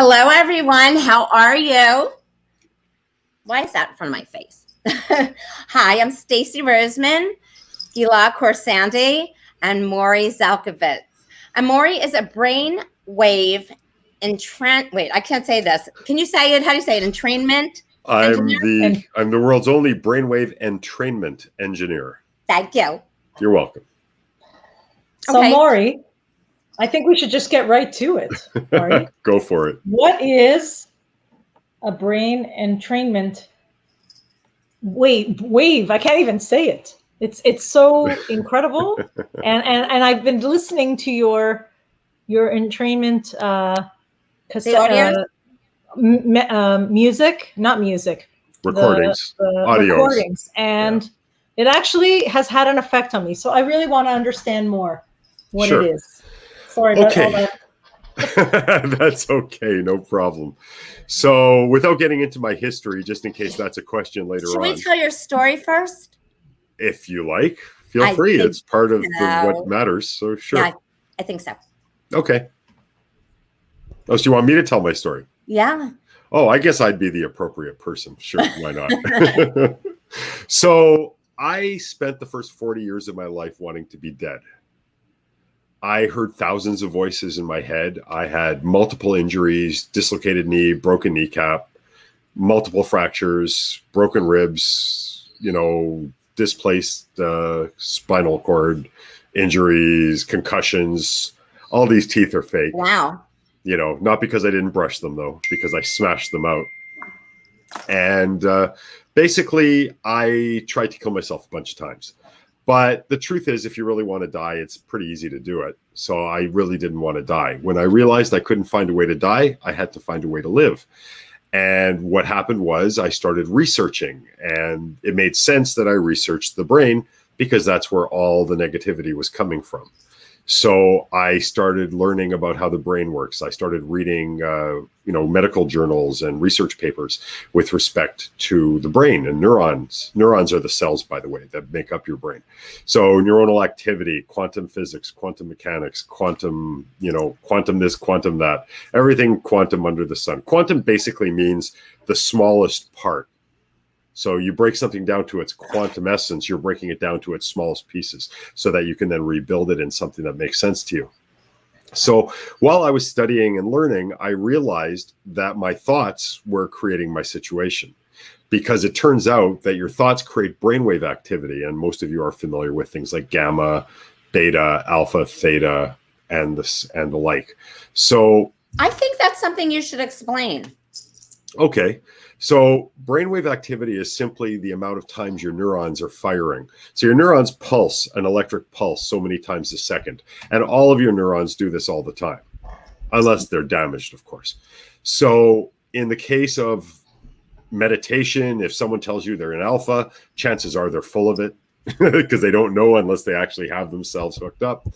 Hello, everyone. How are you? Why is that in front of my face? Hi, I'm Stacy Roseman, Gila Corsandi, and Morry Zelcovitch. And Morry is a brainwave wait, I can't say this. Can you say it? How do you say it? Entrainment? I'm the world's only brainwave entrainment engineer. Thank you. You're welcome. So, okay. Morry, I think we should just get right to it. Morry. Go for it. What is a brain entrainment wave? I can't even say it. It's so incredible. and I've been listening to your entrainment cassette, music, not music. Recordings. Audios. Recordings. And it actually has had an effect on me. So I really want to understand more what it is. Sorry about all that. That's okay, no problem. So without getting into my history, just in case that's a question later on. Should we tell your story first? If you like, feel free. It's part of what matters, so sure. Yeah, I think so. Okay. Oh, so you want me to tell my story? Yeah. Oh, I guess I'd be the appropriate person. Sure, why not? So I spent the first 40 years of my life wanting to be dead. I heard thousands of voices in my head. I had multiple injuries, dislocated knee, broken kneecap, multiple fractures, broken ribs, displaced spinal cord injuries, concussions. All these teeth are fake. Wow. Not because I didn't brush them, though, because I smashed them out. And basically, I tried to kill myself a bunch of times. But the truth is, if you really want to die, it's pretty easy to do it. So I really didn't want to die. When I realized I couldn't find a way to die, I had to find a way to live. And what happened was I started researching, and it made sense that I researched the brain because that's where all the negativity was coming from. So I started learning about how the brain works. I started reading, medical journals and research papers with respect to the brain and neurons. Neurons are the cells, by the way, that make up your brain. So neuronal activity, quantum physics, quantum mechanics, quantum this, quantum that, everything quantum under the sun. Quantum basically means the smallest part. So you break something down to its quantum essence, you're breaking it down to its smallest pieces so that you can then rebuild it in something that makes sense to you. So while I was studying and learning, I realized that my thoughts were creating my situation, because it turns out that your thoughts create brainwave activity. And most of you are familiar with things like gamma, beta, alpha, theta, and the like. So I think that's something you should explain. Okay. So brainwave activity is simply the amount of times your neurons are firing. So your neurons pulse an electric pulse so many times a second. And all of your neurons do this all the time, unless they're damaged, of course. So in the case of meditation, if someone tells you they're in alpha, chances are they're full of it because they don't know unless they actually have themselves hooked up.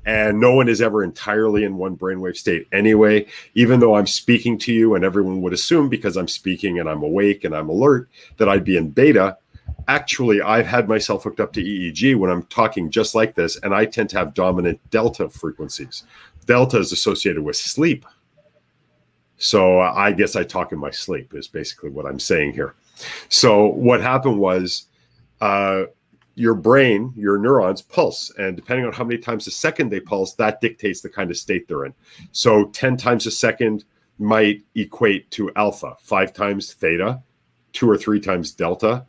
And no one is ever entirely in one brainwave state anyway, even though I'm speaking to you and everyone would assume because I'm speaking and I'm awake and I'm alert that I'd be in beta. Actually, I've had myself hooked up to EEG when I'm talking just like this, and I tend to have dominant delta frequencies. Delta is associated with sleep. So I guess I talk in my sleep is basically what I'm saying here. So what happened was, your brain, your neurons pulse, and depending on how many times a second they pulse, that dictates the kind of state they're in. So 10 times a second might equate to alpha, 5 times theta, 2 or 3 times delta,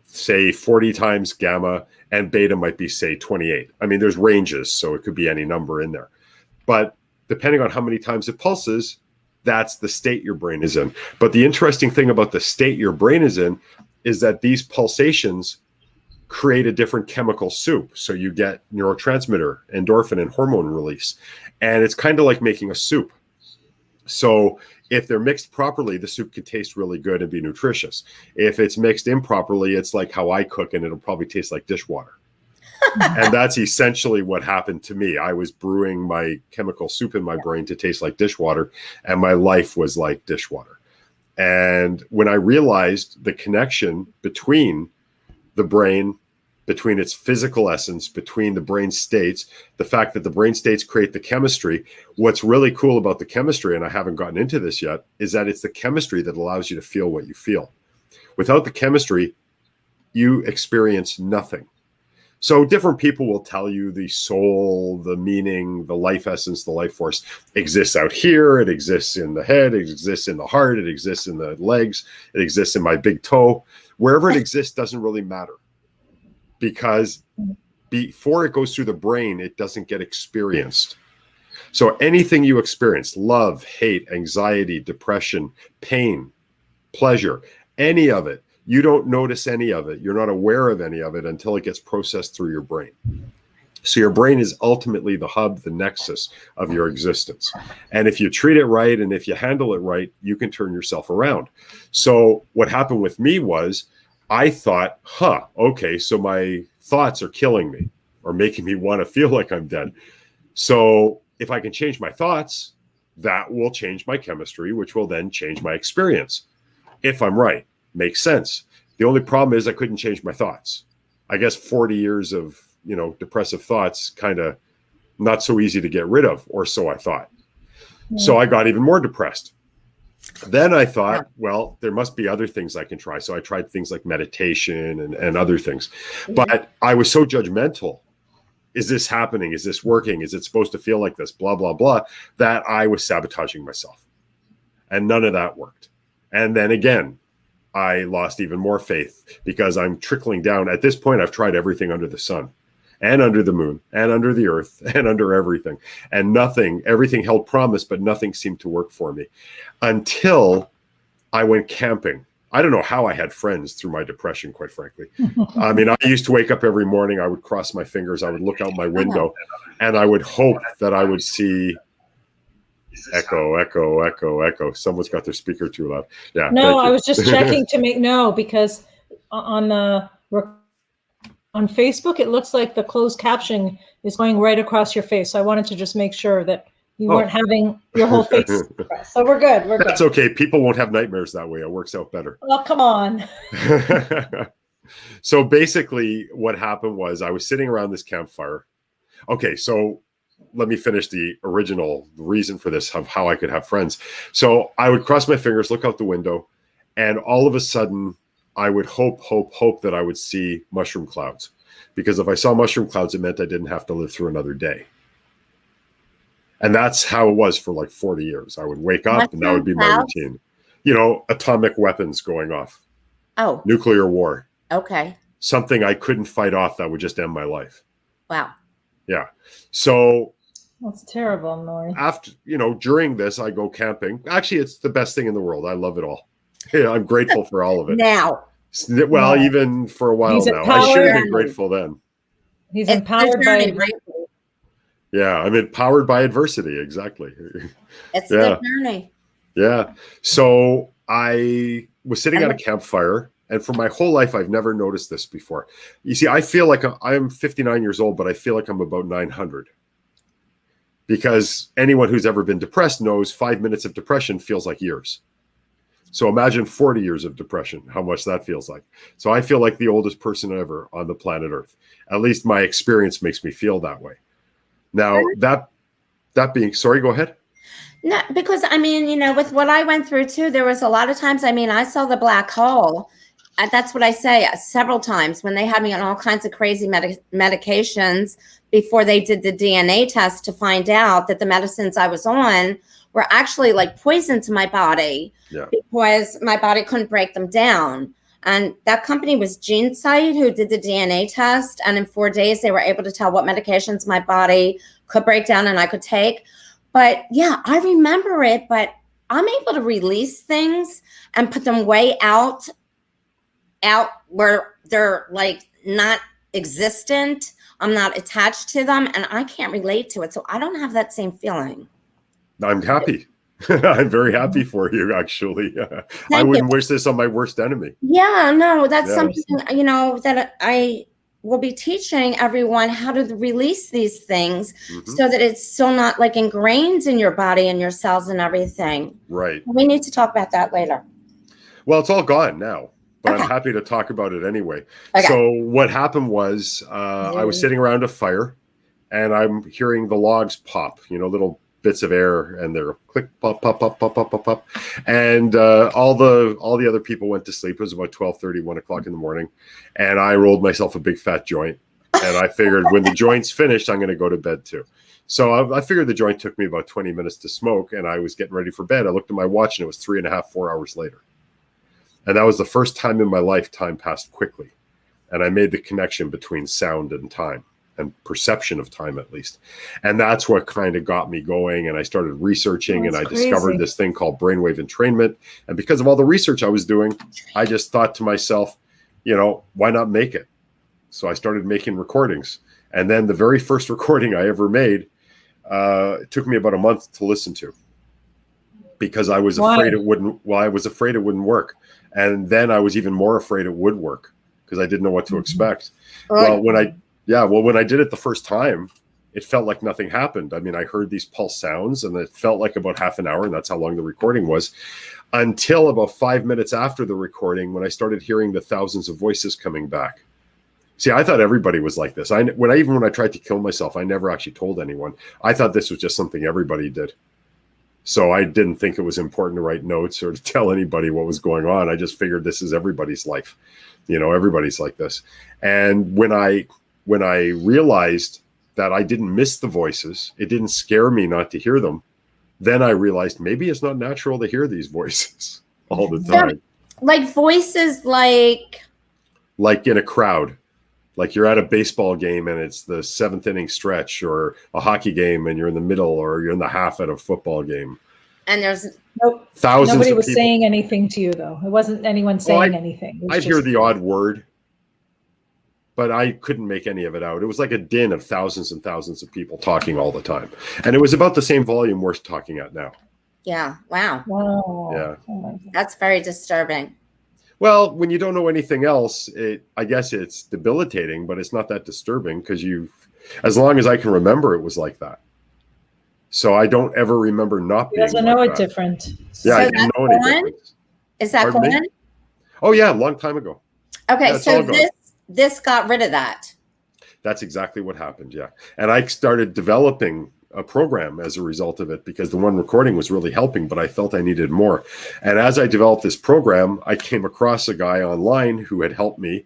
say 40 times gamma, and beta might be, say, 28. I mean, there's ranges, so it could be any number in there. But depending on how many times it pulses, that's the state your brain is in. But the interesting thing about the state your brain is in is that these pulsations create a different chemical soup. So you get neurotransmitter, endorphin, and hormone release. And it's kind of like making a soup. So if they're mixed properly, the soup can taste really good and be nutritious. If it's mixed improperly, it's like how I cook, and it'll probably taste like dishwater. And that's essentially what happened to me. I was brewing my chemical soup in my brain to taste like dishwater, and my life was like dishwater. And when I realized the connection between the brain between its physical essence, between the brain states, the fact that the brain states create the chemistry. What's really cool about the chemistry, and I haven't gotten into this yet, is that it's the chemistry that allows you to feel what you feel. Without the chemistry, you experience nothing. So different people will tell you the soul, the meaning, the life essence, the life force exists out here. It exists in the head. It exists in the heart. It exists in the legs. It exists in my big toe. Wherever it exists doesn't really matter, because before it goes through the brain, it doesn't get experienced. So anything you experience, love, hate, anxiety, depression, pain, pleasure, any of it, you don't notice any of it. You're not aware of any of it until it gets processed through your brain. So your brain is ultimately the hub, the nexus of your existence. And if you treat it right and if you handle it right, you can turn yourself around. So what happened with me was I thought, okay, so my thoughts are killing me or making me want to feel like I'm dead. So if I can change my thoughts, that will change my chemistry, which will then change my experience. If I'm right. Makes sense. The only problem is I couldn't change my thoughts. I guess 40 years of, depressive thoughts, kind of not so easy to get rid of, or so I thought. So I got even more depressed. Then I thought, well, there must be other things I can try. So I tried things like meditation and other things. But I was so judgmental. Is this happening? Is this working? Is it supposed to feel like this? Blah, blah, blah. That I was sabotaging myself. And none of that worked. And then again, I lost even more faith because I'm trickling down. At this point, I've tried everything under the sun and under the moon and under the earth and under everything. And everything held promise, but nothing seemed to work for me until I went camping. I don't know how I had friends through my depression, quite frankly. I mean, I used to wake up every morning. I would cross my fingers. I would look out my window and I would hope that I would see echo, echo, echo, echo. Someone's got their speaker too loud. Yeah. No, I was just checking to make because on Facebook it looks like the closed caption is going right across your face. So I wanted to just make sure that you weren't having your whole face pressed. So we're good. That's okay. People won't have nightmares that way. It works out better. Well, come on. So basically, what happened was I was sitting around this campfire. Okay, so let me finish the original reason for this, of how I could have friends. So I would cross my fingers, look out the window, and all of a sudden I would hope that I would see mushroom clouds. Because if I saw mushroom clouds, it meant I didn't have to live through another day. And that's how it was for like 40 years. I would wake up and that would be my routine. Atomic weapons going off. Oh. Nuclear war. Okay. Something I couldn't fight off that would just end my life. Wow. Yeah. So that's terrible, Morry. After, during this, I go camping. Actually, it's the best thing in the world. I love it all. Yeah, I'm grateful for all of it. Now. Well, even for a while now. I should have been grateful then. He's empowered by... Yeah, I'm empowered by adversity. Exactly. It's the journey. Yeah. So I was sitting at a campfire, and for my whole life, I've never noticed this before. You see, I feel like I'm 59 years old, but I feel like I'm about 900. Because anyone who's ever been depressed knows 5 minutes of depression feels like years. So imagine 40 years of depression, how much that feels like. So I feel like the oldest person ever on the planet Earth. At least my experience makes me feel that way. Now, that being, sorry, go ahead. No, because with what I went through too, there was a lot of times, I saw the black hole. That's what I say several times when they had me on all kinds of crazy medications before they did the DNA test to find out that the medicines I was on were actually like poison to my body because my body couldn't break them down. And that company was GeneSight, who did the DNA test. And in 4 days, they were able to tell what medications my body could break down and I could take. But yeah, I remember it, but I'm able to release things and put them way out where they're like not existent. I'm not attached to them and I can't relate to it. So I don't have that same feling. I'm happy. I'm very happy for you, actually. I wouldn't wish this on my worst enemy. Yeah, no, that's something, that I will be teaching everyone how to release these things so that it's still not like ingrained in your body and your cells and everything. Right. We need to talk about that later. Well, it's all gone now. but Okay. I'm happy to talk about it anyway. Okay. So what happened was I was sitting around a fire and I'm hearing the logs pop, little bits of air, and they're click, pop, pop, pop, pop, pop, pop, pop. And all the other people went to sleep. It was about 12:30, 1 o'clock in the morning. And I rolled myself a big fat joint. And I figured when the joint's finished, I'm going to go to bed too. So I figured the joint took me about 20 minutes to smoke, and I was getting ready for bed. I looked at my watch, and it was 3.5, 4 hours later. And that was the first time in my life time passed quickly. And I made the connection between sound and time, and perception of time, at least. And that's what kind of got me going. And I started researching, and I discovered this thing called brainwave entrainment. And because of all the research I was doing, I just thought to myself, why not make it? So I started making recordings. And then the very first recording I ever made, it took me about a month to listen to, because I was afraid it wouldn't. Well, I was afraid it wouldn't work. And then I was even more afraid it would work, because I didn't know what to expect. Well, when I did it the first time, it felt like nothing happened. I mean, I heard these pulse sounds, and it felt like about half an hour, and that's how long the recording was, until about 5 minutes after the recording, when I started hearing the thousands of voices coming back. See, I thought everybody was like this. When I tried to kill myself, I never actually told anyone. I thought this was just something everybody did. So I didn't think it was important to write notes or to tell anybody what was going on. I just figured this is everybody's life. Everybody's like this. And when I realized that I didn't miss the voices, it didn't scare me not to hear them, then I realized maybe it's not natural to hear these voices all the time. Like voices like in a crowd. Like you're at a baseball game and it's the 7th inning stretch, or a hockey game and you're in the middle, or you're in the half at a football game. And there's thousands nobody of was people saying anything to you, though. It wasn't anyone saying anything. I'd hear the odd word, but I couldn't make any of it out. It was like a din of thousands and thousands of people talking all the time. And it was about the same volume we're talking at now. Yeah. Wow. Wow. Yeah. That's very disturbing. Well, when you don't know anything else, I guess it's debilitating, but it's not that disturbing, because as long as I can remember, it was like that. So I don't ever remember not being. He doesn't know it different. Yeah, So I didn't know any difference. Is that Pardon gone? me? Oh yeah, a long time ago. Okay, Yeah, so this got rid of that. That's exactly what happened. Yeah, and I started developing a program as a result of it, because the one recording was really helping, but I felt I needed more. And as I developed this program, I came across a guy online who had helped me.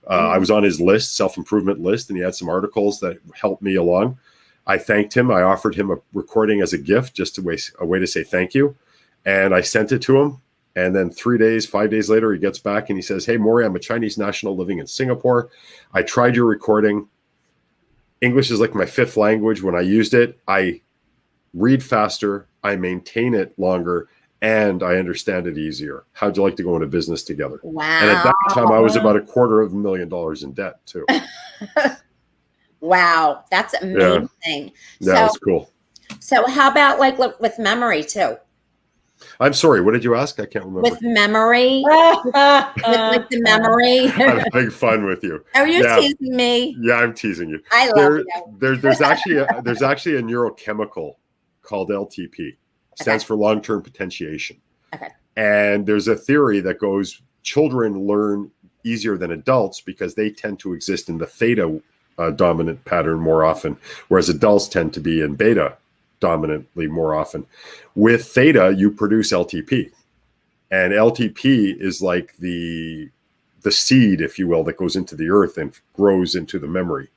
I was on his list, self-improvement list, and he had some articles that helped me along. I thanked him. I offered him a recording as a gift, just a way to say thank you. And I sent it to him. And then 5 days later, he gets back and he says, "Hey, Morry, I'm a Chinese national living in Singapore. I tried your recording. English is like my 5th language. When I used it, I read faster, I maintain it longer, and I understand it easier. How'd you like to go into business together?" Wow. And at that time, I was about $250,000 in debt too. Wow, that's amazing. Yeah, it's cool. So how about like with memory too? I'm sorry, what did you ask? I can't remember. With memory? with like the memory? I'm having fun with you. Are you teasing me? Yeah, I'm teasing you. I love you. There's actually a neurochemical called LTP. Stands for long-term potentiation. Okay. And there's a theory that goes, children learn easier than adults because they tend to exist in the theta dominant pattern more often, whereas adults tend to be in beta dominantly more often. With theta, you produce LTP. And LTP is like the seed, if you will, that goes into the earth and grows into the memory.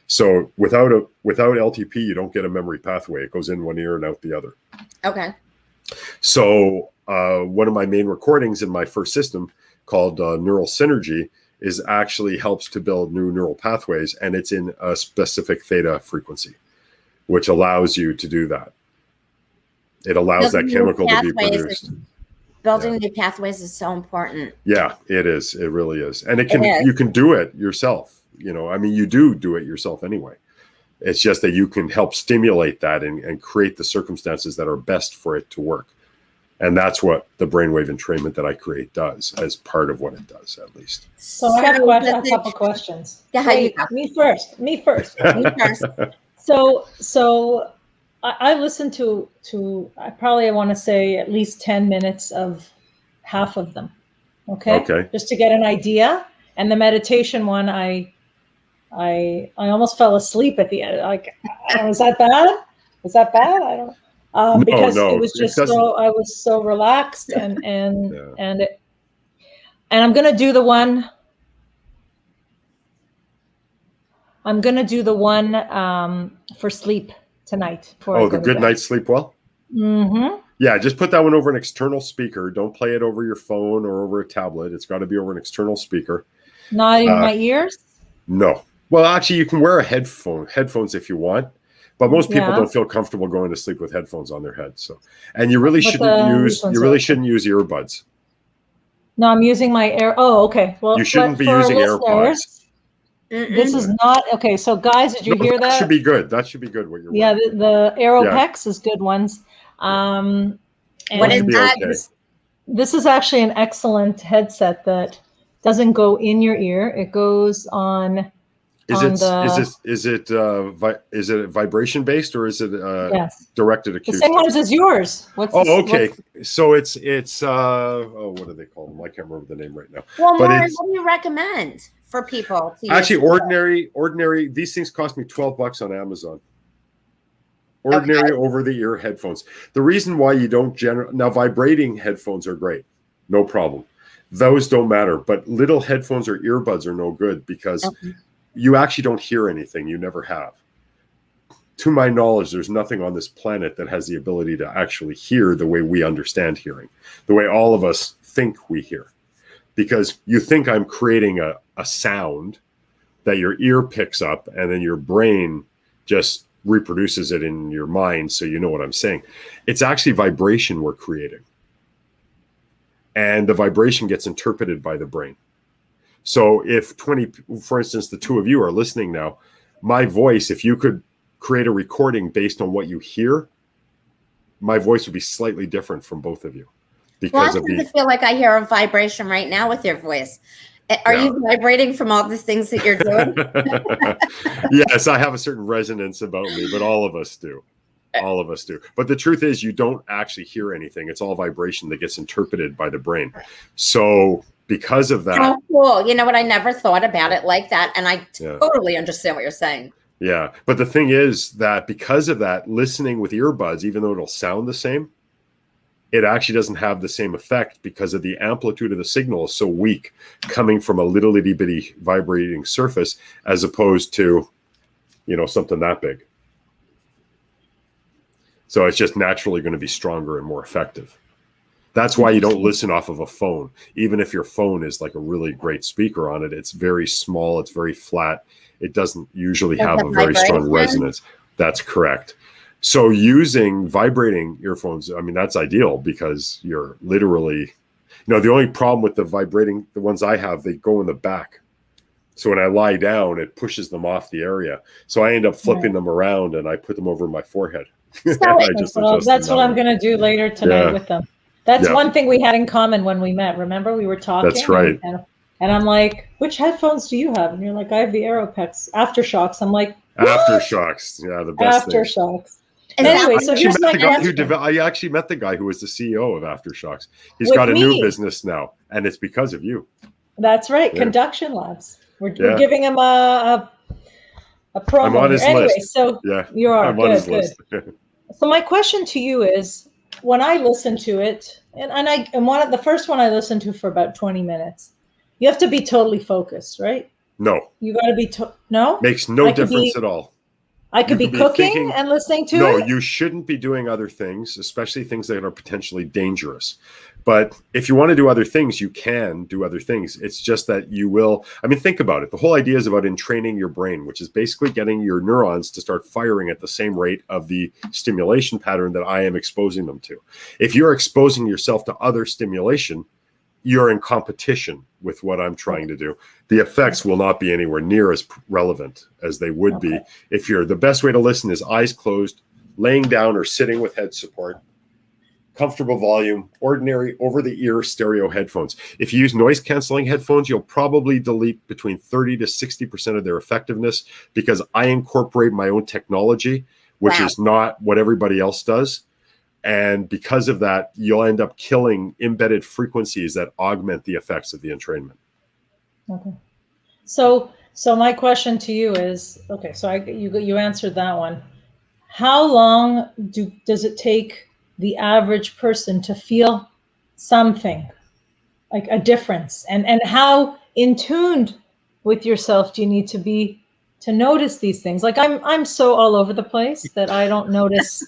So without LTP, you don't get a memory pathway. It goes in one ear and out the other. Okay. So one of my main recordings in my first system, called Neural Synergy, is actually helps to build new neural pathways, and it's in a specific theta frequency, which allows you to do that. It allows that chemical to be produced. Building new pathways is so important. Yeah, it is. It really is. And you can do it yourself. I mean, you do it yourself anyway. It's just that you can help stimulate that and create the circumstances that are best for it to work. And that's what the brainwave entrainment that I create does, as part of what it does, at least. So I have a couple questions. Yeah, Wait, me first. Me first. So I listened to I probably want to say at least 10 minutes of half of them. Okay. Okay. Just to get an idea. And the meditation one, I almost fell asleep at the end. Like, I don't know, is that bad? Is that bad? I don't. Because no, it was just doesn't. so, I was so relaxed and Yeah. and I'm gonna do the one. I'm gonna do the one for sleep tonight. Oh, the good night sleep well. Mm-hmm. Yeah, just put that one over an external speaker. Don't play it over your phone or over a tablet. It's got to be over an external speaker. Not in my ears. No. Well, actually, you can wear a headphones if you want, but most people don't feel comfortable going to sleep with headphones on their head. So, and you really shouldn't use earbuds. No, I'm using my air. Oh, okay. Well, you shouldn't be using AirPods. This is not okay. So, guys, did you hear that? That should be good. That should be good. What you're wearing. The Aeropex is good ones. What is that? Okay. This is actually an excellent headset that doesn't go in your ear. It goes on. Is it vibration based or is it directed acoustic? The same ones as yours. Okay. So it's what do they call them? I can't remember the name right now. Well, Morry, what do you recommend for people to actually use? Ordinary. These things cost me $12 on Amazon. Ordinary over-the-ear headphones. The reason why you don't now vibrating headphones are great, no problem. Those don't matter, but little headphones or earbuds are no good because you actually don't hear anything. You never have. To my knowledge, there's nothing on this planet that has the ability to actually hear the way we understand hearing, the way all of us think we hear. Because you think I'm creating a sound that your ear picks up and then your brain just reproduces it in your mind so you know what I'm saying. It's actually vibration we're creating. And the vibration gets interpreted by the brain. So if for instance, the two of you are listening now, my voice, if you could create a recording based on what you hear, my voice would be slightly different from both of you. Because I feel like I hear a vibration right now with your voice. Are you vibrating from all the things that you're doing? Yes, I have a certain resonance about me, but all of us do. All of us do. But the truth is you don't actually hear anything. It's all vibration that gets interpreted by the brain. So because of that. Oh, cool. You know what? I never thought about it like that. And I totally understand what you're saying. Yeah. But the thing is that because of that, listening with earbuds, even though it'll sound the same, it actually doesn't have the same effect because of the amplitude of the signal is so weak coming from a little itty bitty vibrating surface as opposed to, something that big. So it's just naturally going to be stronger and more effective. That's why you don't listen off of a phone. Even if your phone is like a really great speaker on it, it's very small, it's very flat. It doesn't usually have a very strong resonance. That's correct. So using vibrating earphones, I mean, that's ideal because you're literally, the only problem with the ones I have, they go in the back. So when I lie down, it pushes them off the area. So I end up flipping them around and I put them over my forehead. That's what I'm going to do later tonight with them. That's one thing we had in common when we met. Remember, we were talking. That's right. And I'm like, which headphones do you have? And you're like, I have the Aeropex Aftershocks. I'm like, what? Aftershocks. Yeah, the best Aftershocks. Anyway, so here's my question. I actually met the guy who was the CEO of Aftershocks. He's got a new business now, and it's because of you. That's right. Yeah. Conduction Labs. We're giving him a promo. I'm on his list. So you are. I'm on his list. So my question to you is, when I listen to it, and the first one I listened to for about 20 minutes, you have to be totally focused, right? No. You got to be no. Makes no difference at all. I could be cooking and listening to it. No, you shouldn't be doing other things, especially things that are potentially dangerous. But if you want to do other things, you can do other things. It's just that you will. I mean, think about it. The whole idea is about entraining your brain, which is basically getting your neurons to start firing at the same rate of the stimulation pattern that I am exposing them to. If you're exposing yourself to other stimulation, you're in competition with what I'm trying to do. The effects will not be anywhere near as relevant as they would be if the best way to listen is eyes closed, laying down or sitting with head support, comfortable volume, ordinary over-the-ear stereo headphones. If you use noise-canceling headphones, you'll probably delete between 30 to 60% of their effectiveness because I incorporate my own technology, which is not what everybody else does. And because of that, you'll end up killing embedded frequencies that augment the effects of the entrainment. Okay. So my question to you is, okay, so you answered that one. How long does it take the average person to feel something, like a difference? And how in tuned with yourself do you need to be to notice these things? Like I'm so all over the place that I don't notice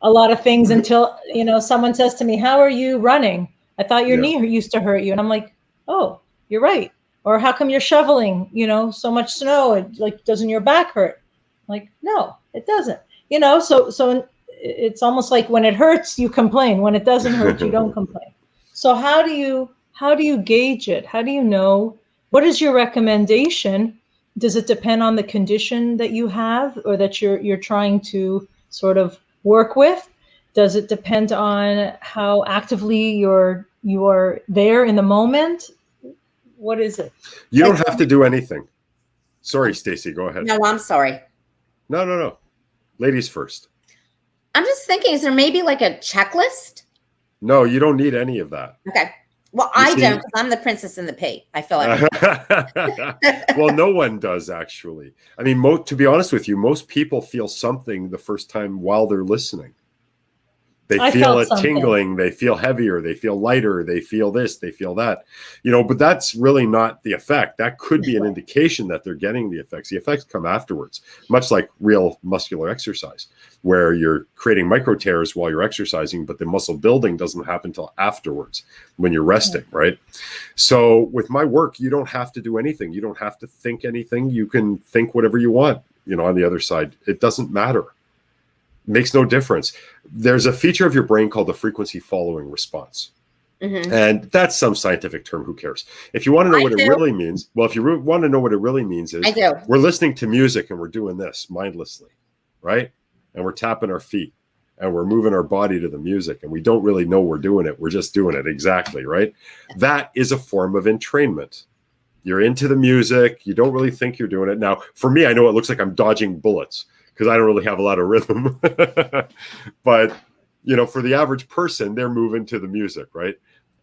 a lot of things until, you know, someone says to me, "How are you running? I thought your knee used to hurt you." And I'm like, "Oh, you're right." Or how come you're shoveling, you know, so much snow? Like, doesn't your back hurt? Like, no, it doesn't. You know, so it's almost like when it hurts, you complain. When it doesn't hurt, you don't complain. So how do you gauge it? How do you know? What is your recommendation? Does it depend on the condition that you have or that you're trying to sort of work with? Does it depend on how actively you are there in the moment? What is it? You don't have to do anything. Sorry, Stacy, go ahead. No, I'm sorry. No. Ladies first. I'm just thinking, is there maybe like a checklist? No, you don't need any of that. Okay. Well, I don't, because I'm the princess in the pea. I feel like. Well, no one does, actually. I mean, to be honest with you, most people feel something the first time while they're listening. They feel a tingling, they feel heavier, they feel lighter, they feel this, they feel that, you know, but that's really not the effect. That could be an indication that they're getting the effects. The effects come afterwards, much like real muscular exercise, where you're creating micro tears while you're exercising, but the muscle building doesn't happen until afterwards when you're resting, right? So with my work, you don't have to do anything. You don't have to think anything. You can think whatever you want, you know, on the other side. It doesn't matter. Makes no difference. There's a feature of your brain called the frequency following response. And that's some scientific term. Who cares? If you want to know what it really means, well, if you want to know what it really means is we're listening to music and we're doing this mindlessly, right? And we're tapping our feet and we're moving our body to the music and we don't really know we're doing it. We're just doing it. Exactly, right? That is a form of entrainment. You're into the music. You don't really think you're doing it. Now, for me, I know it looks like I'm dodging bullets because I don't really have a lot of rhythm. But, you know, for the average person, they're moving to the music, right?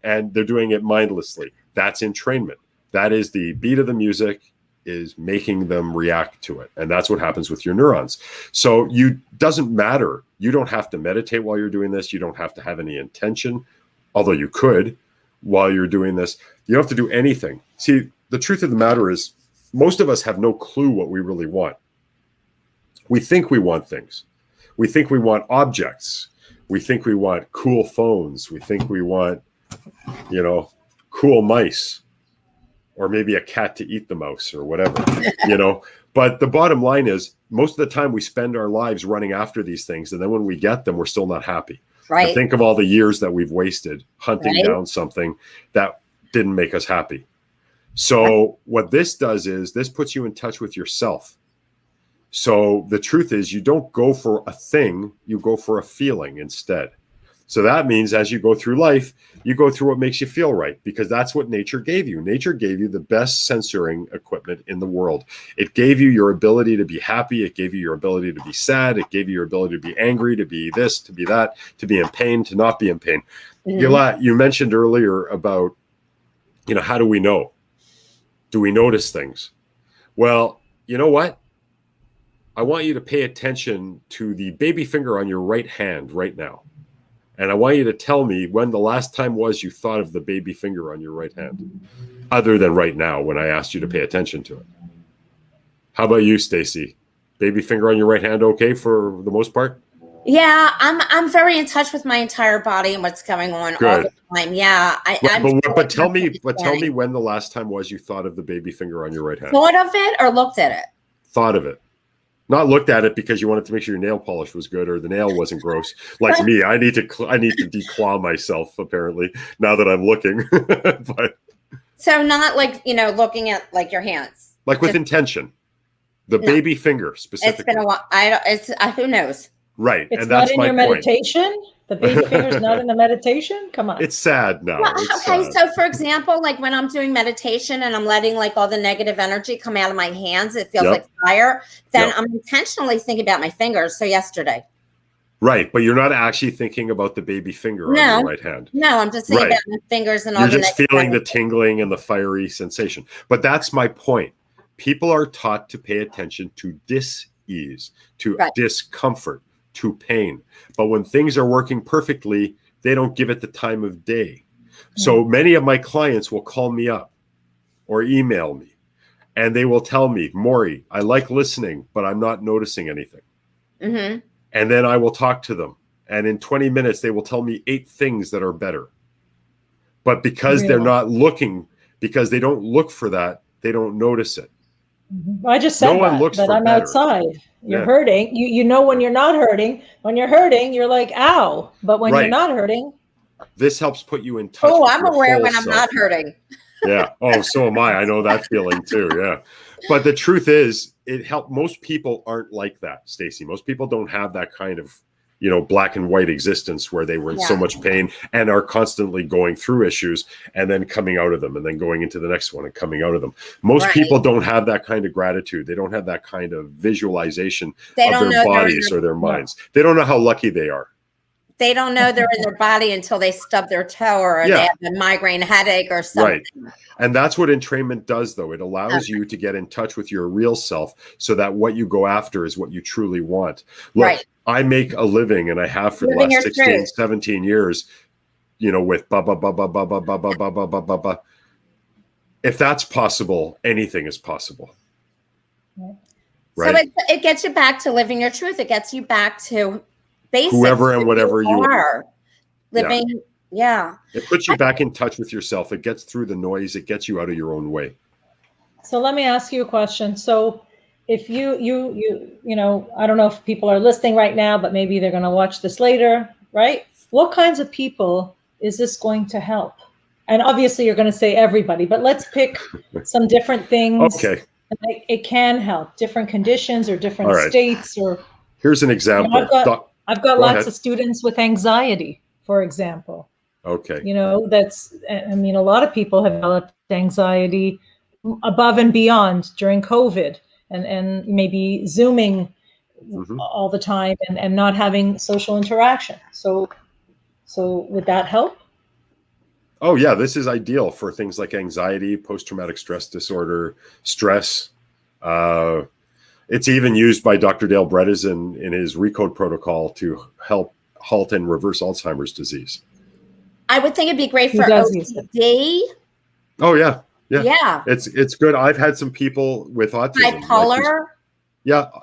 And they're doing it mindlessly. That's entrainment. That is the beat of the music is making them react to it. And that's what happens with your neurons. So doesn't matter. You don't have to meditate while you're doing this. You don't have to have any intention, although you could while you're doing this. You don't have to do anything. See, the truth of the matter is most of us have no clue what we really want. We think we want things. We think we want objects. We think we want cool phones. We think we want, you know, cool mice, or maybe a cat to eat the mouse or whatever, you know. But the bottom line is most of the time we spend our lives running after these things. And then when we get them, we're still not happy. Right. And think of all the years that we've wasted hunting down something that didn't make us happy. So what this does is this puts you in touch with yourself. So the truth is you don't go for a thing, you go for a feeling instead. So that means as you go through life, you go through what makes you feel right, because that's what nature gave you. Nature gave you the best censoring equipment in the world. It gave you your ability to be happy. It gave you your ability to be sad. It gave you your ability to be angry, to be this, to be that, to be in pain, to not be in pain. Gila, you mentioned earlier about, you know, how do we know? Do we notice things? Well, you know what? I want you to pay attention to the baby finger on your right hand right now. And I want you to tell me when the last time was you thought of the baby finger on your right hand, other than right now when I asked you to pay attention to it. How about you, Stacy? Baby finger on your right hand okay for the most part? Yeah, I'm very in touch with my entire body and what's going on all the time. Yeah, but tell me when the last time was you thought of the baby finger on your right hand. Thought of it or looked at it? Thought of it. Not looked at it because you wanted to make sure your nail polish was good or the nail wasn't gross. Like me, I need to declaw myself apparently now that I'm looking. But so not like, you know, looking at like your hands, like with intention. The baby finger specifically. It's been a while. Who knows? Right, it's and that's not in your meditation. The baby finger's not in the meditation. Come on. It's sad now. Well, okay, so for example, like when I'm doing meditation and I'm letting like all the negative energy come out of my hands, it feels like fire. Then I'm intentionally thinking about my fingers. So yesterday. Right, but you're not actually thinking about the baby finger on your right hand. No, I'm just thinking Right. about my fingers and all You're the just feeling the tingling and the fiery sensation. But that's my point. People are taught to pay attention to dis-ease, to discomfort, to pain. But when things are working perfectly, they don't give it the time of day. So many of my clients will call me up or email me, and they will tell me, Morry, I like listening, but I'm not noticing anything. Mm-hmm. And then I will talk to them. And in 20 minutes, they will tell me 8 things that are better. But because they're not looking, because they don't look for that, they don't notice it. Well, I just said no one looks that for I'm better. outside. You're hurting. You know when you're not hurting. When you're hurting, you're like, ow. But when you're not hurting. This helps put you in touch. Oh, I'm aware when I'm not hurting. Yeah. Oh, so am I. I know that feeling too. Yeah. But the truth is, it helped. Most people aren't like that, Stacey. Most people don't have that kind of, black and white existence where they were in so much pain and are constantly going through issues and then coming out of them and then going into the next one and coming out of them. Most people don't have that kind of gratitude. They don't have that kind of visualization of their bodies or their minds. They don't know how lucky they are. They don't know they're in their body until they stub their toe or they have a migraine headache or something. Right. And that's what entrainment does, though. It allows you to get in touch with your real self so that what you go after is what you truly want. Look, I make a living, and I have for the last 16, 17 years, with ba ba ba ba ba ba ba ba ba ba ba ba ba. If that's possible, anything is possible. Right? So it gets you back to living your truth. It gets you back to basics. Whoever and whatever you are. Living, It puts you back in touch with yourself. It gets through the noise. It gets you out of your own way. So let me ask you a question. So if you I don't know if people are listening right now, but maybe they're going to watch this later, right? What kinds of people is this going to help? And obviously you're going to say everybody, but let's pick some different things. Okay. It can help different conditions or different states or. Here's an example. I've got lots of students with anxiety, for example. Okay. A lot of people have developed anxiety above and beyond during COVID and maybe Zooming all the time and not having social interaction. So would that help? Oh, yeah. This is ideal for things like anxiety, post-traumatic stress disorder, stress. It's even used by Dr. Dale Bredesen in his RECODE protocol to help halt and reverse Alzheimer's disease. I would think it'd be great for OCD. Oh, yeah. Yeah. It's good. I've had some people with autism. Bipolar.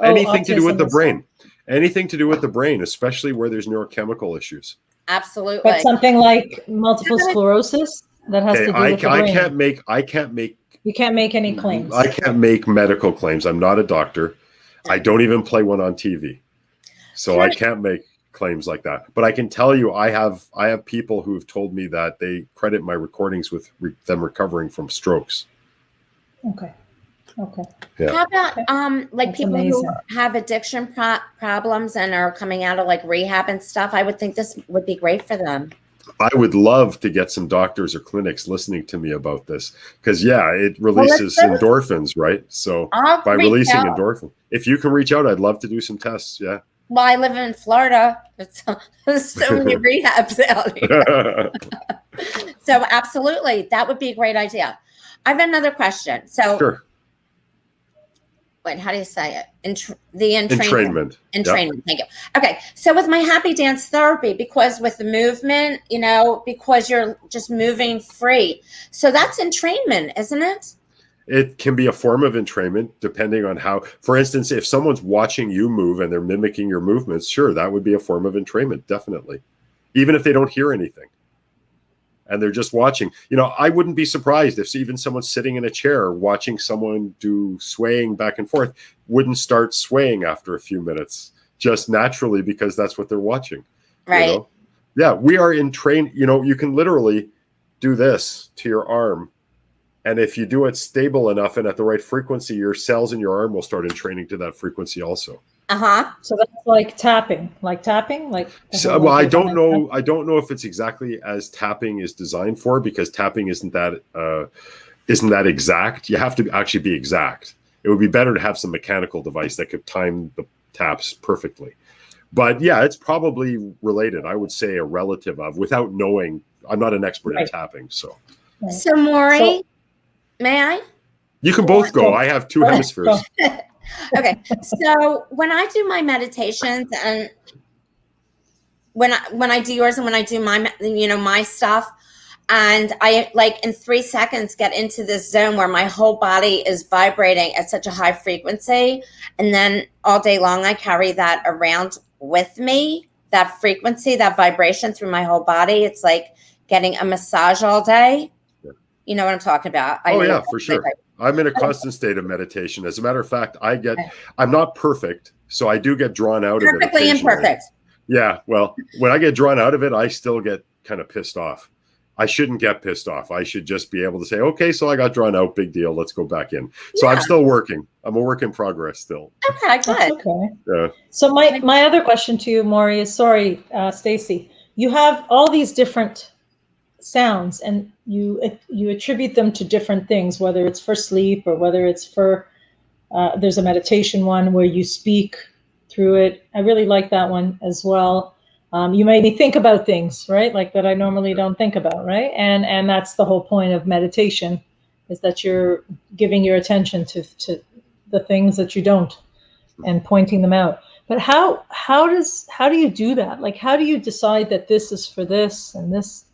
Anything to do with the brain. Anything to do with the brain, especially where there's neurochemical issues. Absolutely. But something like multiple sclerosis that has to do with the brain. I can't make. You can't make any claims. I can't make medical claims. I'm not a doctor. I don't even play one on TV. So I can't make claims like that. But I can tell you, I have people who have told me that they credit my recordings with them recovering from strokes. Okay. Yeah. How about That's people amazing. who have addiction problems and are coming out of rehab and stuff? I would think this would be great for them. I would love to get some doctors or clinics listening to me about this because it releases endorphins, right? So by releasing endorphin, if you can reach out, I'd love to do some tests. Yeah. Well, I live in Florida. There's so many rehabs out here. So absolutely, that would be a great idea. I have another question. So, wait, how do you say it? Entrainment. Entrainment. Thank you. Okay. So with my happy dance therapy, because with the movement, because you're just moving free. So that's entrainment, isn't it? It can be a form of entrainment depending on how, for instance, if someone's watching you move and they're mimicking your movements, sure, that would be a form of entrainment, definitely. Even if they don't hear anything and they're just watching. I wouldn't be surprised if even someone sitting in a chair watching someone do swaying back and forth wouldn't start swaying after a few minutes, just naturally because that's what they're watching. Right. Yeah, we are in train. You can literally do this to your arm. And if you do it stable enough and at the right frequency, your cells in your arm will start entraining to that frequency also. So that's like tapping. So, I don't know. I don't know if it's exactly as tapping is designed for, because tapping isn't that exact. You have to actually be exact. It would be better to have some mechanical device that could time the taps perfectly. But yeah, it's probably related. I would say a relative of, without knowing. I'm not an expert in tapping, so. Right. So, Morry, may I? You can both go. I have two hemispheres. Okay. So when I do my meditations, and when I do yours and when I do my, my stuff, and I like in 3 seconds get into this zone where my whole body is vibrating at such a high frequency, and then all day long I carry that around with me, that frequency, that vibration through my whole body. It's like getting a massage all day. You know what I'm talking about? Yeah, for sure. I'm in a constant state of meditation. As a matter of fact, I'm not perfect, so I do get drawn out of it. Perfectly imperfect. Yeah, well, when I get drawn out of it, I still get kind of pissed off. I shouldn't get pissed off. I should just be able to say, okay, so I got drawn out, big deal, let's go back in. So I'm still working. I'm a work in progress still. Okay, good. That's okay. Yeah. So my other question to you, Morry, is, sorry, Stacy, you have all these different sounds and you attribute them to different things, whether it's for sleep or whether it's for there's a meditation one where you speak through it. I really like that one as well. You made me think about things, right, like that I normally don't think about, right? And that's the whole point of meditation, is that you're giving your attention to the things that you don't and pointing them out. But how do you do that? Like, how do you decide that this is for this and this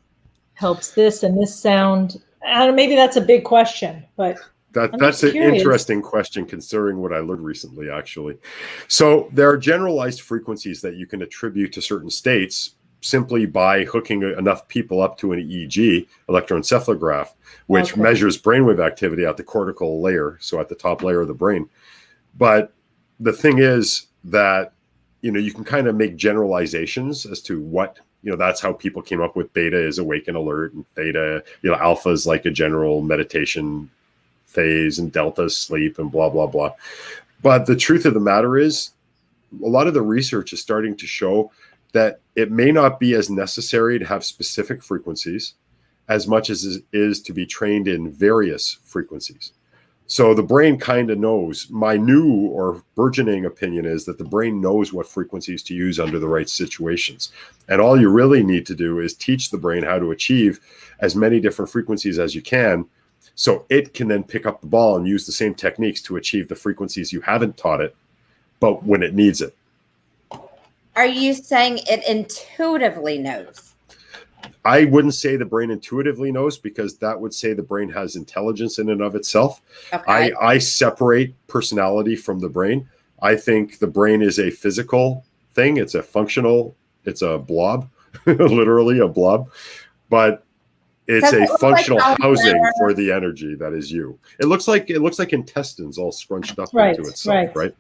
helps this and this sound? And maybe that's a big question, but that's an interesting question considering what I learned recently, actually. So there are generalized frequencies that you can attribute to certain states simply by hooking enough people up to an EEG, electroencephalograph, which measures brainwave activity at the cortical layer, so at the top layer of the brain. But the thing is that, you can kind of make generalizations as to what, that's how people came up with beta is awake and alert, and theta, alpha is like a general meditation phase, and delta is sleep, and blah, blah, blah. But the truth of the matter is, a lot of the research is starting to show that it may not be as necessary to have specific frequencies as much as it is to be trained in various frequencies. So the brain kind of knows. My new or burgeoning opinion is that the brain knows what frequencies to use under the right situations. And all you really need to do is teach the brain how to achieve as many different frequencies as you can, so it can then pick up the ball and use the same techniques to achieve the frequencies you haven't taught it, but when it needs it. Are you saying it intuitively knows? I wouldn't say the brain intuitively knows, because that would say the brain has intelligence in and of itself. Okay. I separate personality from the brain. I think the brain is a physical thing. It's a blob, literally a blob, but it's a functional housing for the energy that is you. It looks like intestines all scrunched up into itself, right?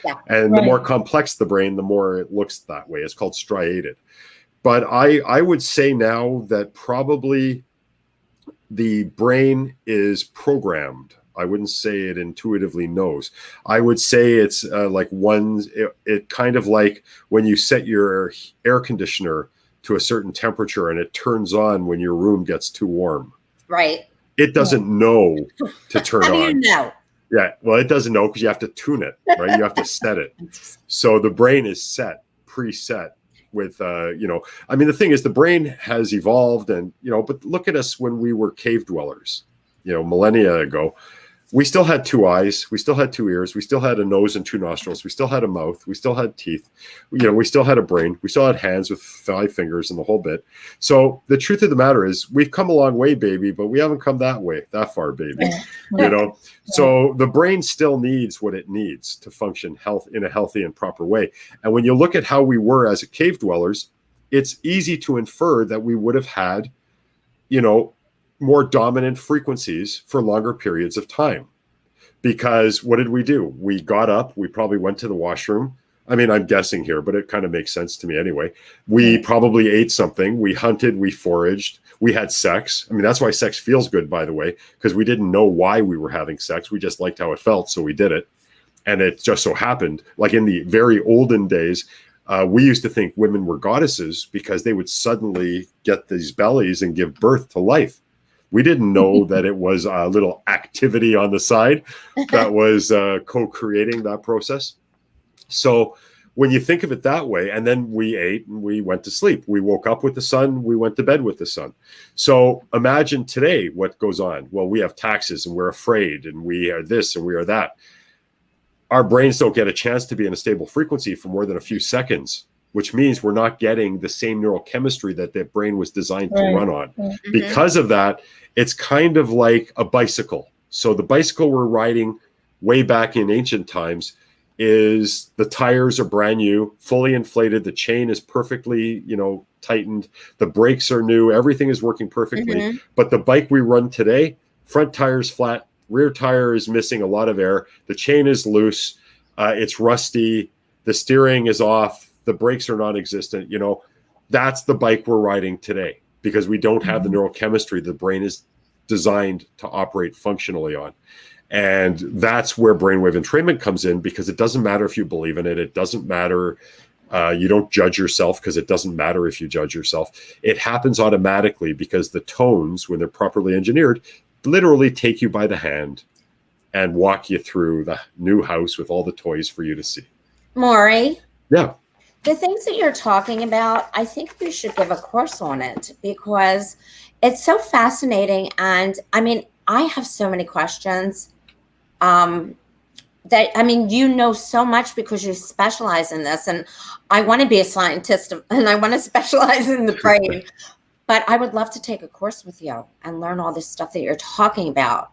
Yeah. And the more complex the brain, the more it looks that way. It's called striated. But I would say now that probably the brain is programmed. I wouldn't say it intuitively knows. I would say it's it kind of like when you set your air conditioner to a certain temperature and it turns on when your room gets too warm. Right. It doesn't know to turn on. How do you know? Yeah, well, it doesn't know because you have to tune it, right? You have to set it. So the brain is preset with, the thing is the brain has evolved and, but look at us when we were cave dwellers, millennia ago. We still had 2 eyes. We still had 2 ears. We still had a nose and 2 nostrils. We still had a mouth. We still had teeth. We still had a brain. We still had hands with 5 fingers and the whole bit. So the truth of the matter is we've come a long way, baby, but we haven't come that far, baby. So the brain still needs what it needs to function in a healthy and proper way. And when you look at how we were as cave dwellers, it's easy to infer that we would have had, more dominant frequencies for longer periods of time. Because what did we do? We got up, we probably went to the washroom. I mean, I'm guessing here, but it kind of makes sense to me anyway. We probably ate something, we hunted, we foraged, we had sex. I mean, that's why sex feels good, by the way, because we didn't know why we were having sex. We just liked how it felt, so we did it. And it just so happened, like in the very olden days, we used to think women were goddesses because they would suddenly get these bellies and give birth to life. We didn't know that it was a little activity on the side that was co-creating that process. So when you think of it that way, and then we ate and we went to sleep. We woke up with the sun. We went to bed with the sun. So imagine today what goes on. Well, we have taxes and we're afraid and we are this and we are that. Our brains don't get a chance to be in a stable frequency for more than a few seconds, which means we're not getting the same neurochemistry that the brain was designed to run on. Mm-hmm. Because of that, it's kind of like a bicycle. So the bicycle we're riding way back in ancient times is the tires are brand new, fully inflated. The chain is perfectly, tightened. The brakes are new. Everything is working perfectly. Mm-hmm. But the bike we run today, front tire is flat, rear tire is missing a lot of air. The chain is loose. It's rusty. The steering is off. The brakes are non-existent. That's the bike we're riding today because we don't have the neurochemistry the brain is designed to operate functionally on. And that's where brainwave entrainment comes in, because it doesn't matter if you believe in it. It doesn't matter. You don't judge yourself, because it doesn't matter if you judge yourself. It happens automatically because the tones, when they're properly engineered, literally take you by the hand and walk you through the new house with all the toys for you to see. Morry, Yeah. the things that you're talking about, I think we should give a course on it because it's so fascinating. And I mean, I have so many questions. You know so much because you specialize in this, and I want to be a scientist and I want to specialize in the brain, but I would love to take a course with you and learn all this stuff that you're talking about.